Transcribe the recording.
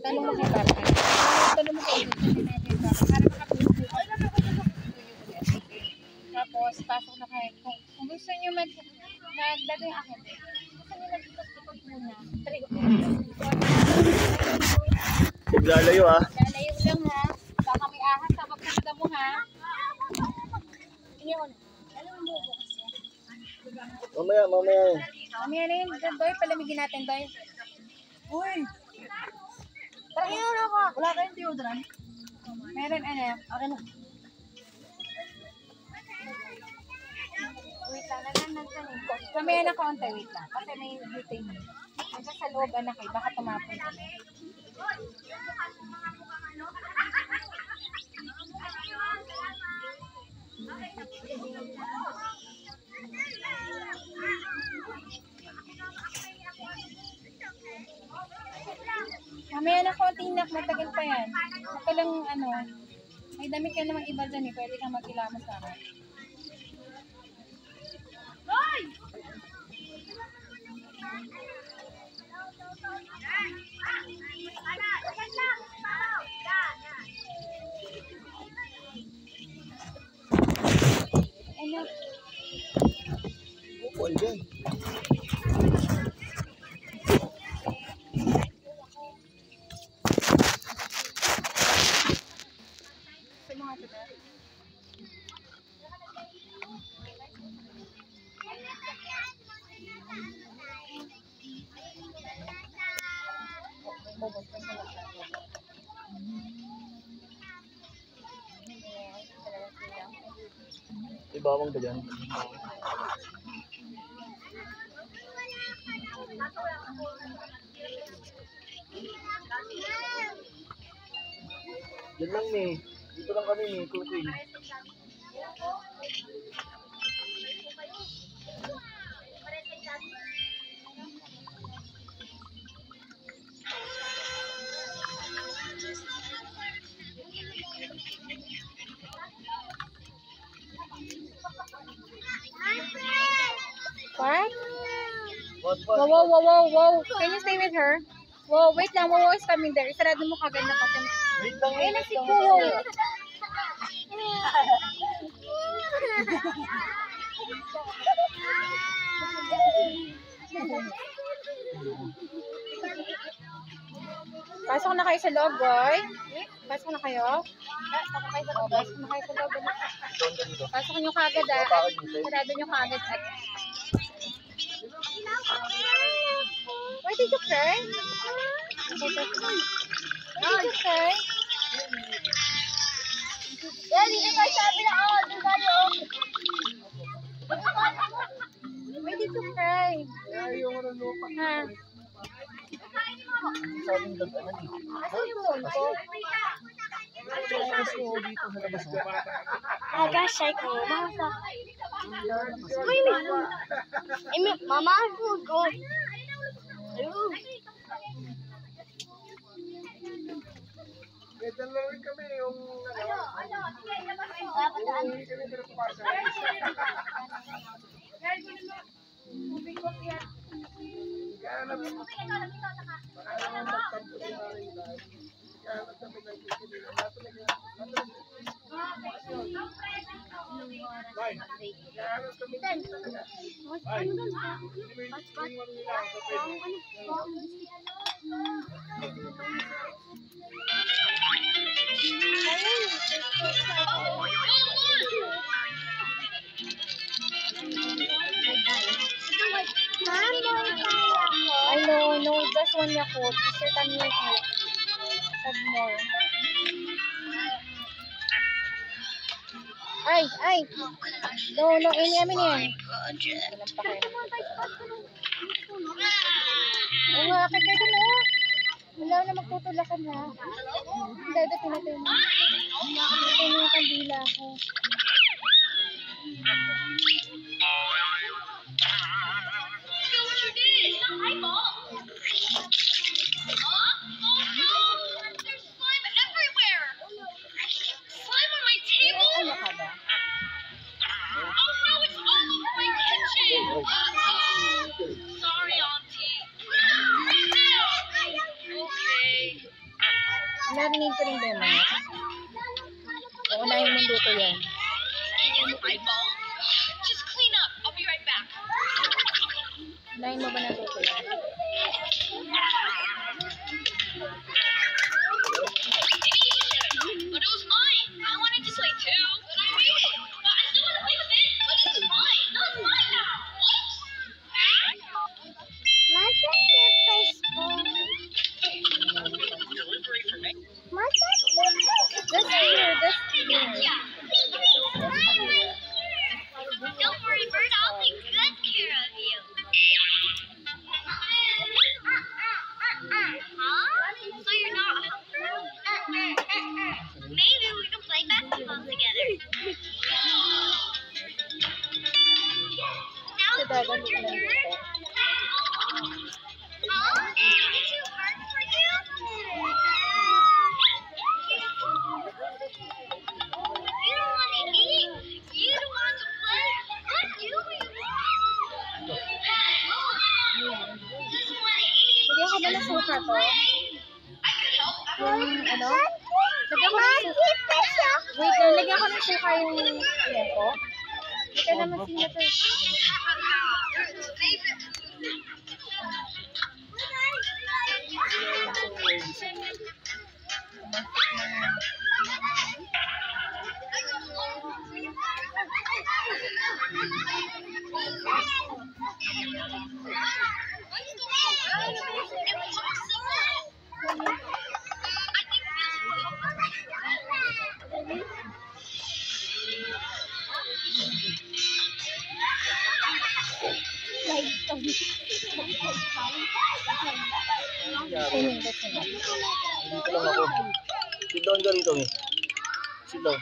Tanong mo kay Papa. Tanong mo kay Papa. Para makapili. Tapos, pasok na kayo. Kung gusto nyo nagdato yung akin, gusto nyo nagtukot muna. Lalayo ah. Lalayo lang ha. Baka may ahas sa pagkakita mo ha. Tingnan ko na. Alam mo bukas yan. Mamaya. Mamaya na yun. Boy, palamigin natin, boy. Uy! Tara, yun ako. Wala kayong deodorant? Meron, ano? Okay na. Wait lang, nagtanong ko. Mamaya na kaunti, wait lang. Kasi may butane. Nasa sa loob, anak eh. Baka tumapon ka na. Mamaya na kaunti, nak. Matagal pa yan. Ito lang, ano. May damit ka namang iba dyan eh. Pwede kang magkilamos sa akin. Ano? Upuan dyan. Sa mga ito. Ibawang ba dyan? Yan lang eh. Dito lang kami eh. Cooking. What? Wow. Can you stay with her? Wow, wait lang. Wow is coming there. Isarado mo kagad na kasi. Wait lang Ayun eh. na si Wow. Pasok na kayo sa loob, boy. Pasok na kayo. Pasok na kayo sa loob. Pasok nyo kagad ah. Sarado nyo kagad. Why did you cry? Why did you cry? Yan, dito tayo sabi na ako. Doon tayo. Why did you cry? Ha? Sabing dagdagan eh. Asan yung phone ko? Gusto ko dito sa labas mo. Agak ko. Mama, food ko. Dala rin kami yung I know, no, just one Yakult. Kasi kami yung add more. Ay! No, ini amin yan. Oo nga, akit kayo dun oh. Wala na magtutulakan ha. Hindi, pinatay mo. Pinatay mo yung kandila ko. Ano ka ba? Sorry, Auntie. Okay. Narinig ko rin ba yung manok? Uunahin mong luto yan. Unahin mo ba na luto yan? But it was mine. I wanted to play too. But I made it. But I still want to play with it. But it's mine. No, it's mine now. My favorite baseball. Delivery for me. My favorite Just here, just here. Yeah. Don't worry, Bird. I'll take good care of you. Huh? So you're not hungry? Maybe we can play basketball together. Now Sa it's dagat your mo na turn. luto. Huh? Is it too hard for you? You don't want to eat. You don't want to play. What do you want? Just want to eat. Lagyan ko ba ng suka to? I could help. Yung ano? Lagyan ko ng suka. Wait, lagyan ko ng suka yung tempo. Ito naman siya to. Dito lang ako. Sit down ka rito, eh. Sit down.